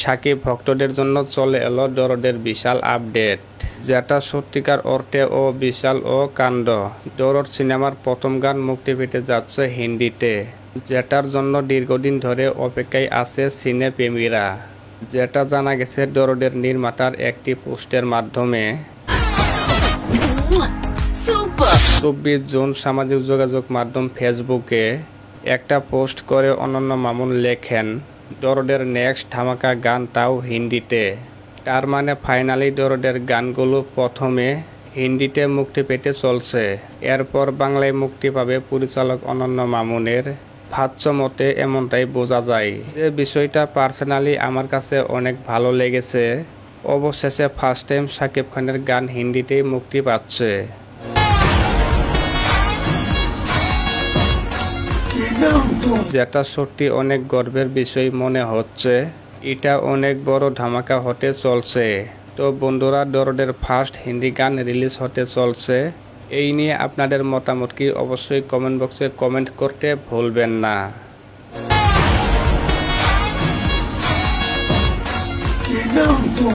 সাকিব ভক্তদের জন্য চলে এলো দরদের বিশাল আপডেট, যেটা সত্যিকার অর্থে ও বিশাল ও কাণ্ড। দরদ সিনেমার প্রথম গান মুক্তি পেতে যাচ্ছে হিন্দিতে, যেটার জন্য দীর্ঘদিন ধরে অপেক্ষায় আছে সিনেপ্রেমীরা। যেটা জানা গেছে দরদের নির্মাতার একটি পোস্টের মাধ্যমে। 24 জুন সামাজিক যোগাযোগ মাধ্যম ফেসবুকে একটা পোস্ট করে অনন্য মামুন লেখেন, দরদের নেক্সট ধামাকা গান, তাও হিন্দিতে। তার মানে ফাইনালি দরদের গানগুলো প্রথমে হিন্দিতে মুক্তি পেতে চলছে, এরপর বাংলায় মুক্তি পাবে পরিচালক অনন্য মামুনের ভাষ্য মতে। এমনটাই বোঝা যায়। যে বিষয়টা পার্সোনালি আমার কাছে অনেক ভালো লেগেছে, অবশেষে ফার্স্ট টাইম শাকিব খানের গান হিন্দিতেই মুক্তি পাচ্ছে। যেটা সত্যি অনেক গর্বের বিষয় মনে হচ্ছে। এটা অনেক বড় ধামাকা হতে চলছে। তো বন্ধুরা, দরদের ফার্স্ট হিন্দি গান রিলিজ হতে চলছে। এই নিয়ে আপনাদের মতামত কি অবশ্যই কমেন্ট বক্সে কমেন্ট করতে ভুলবেন না।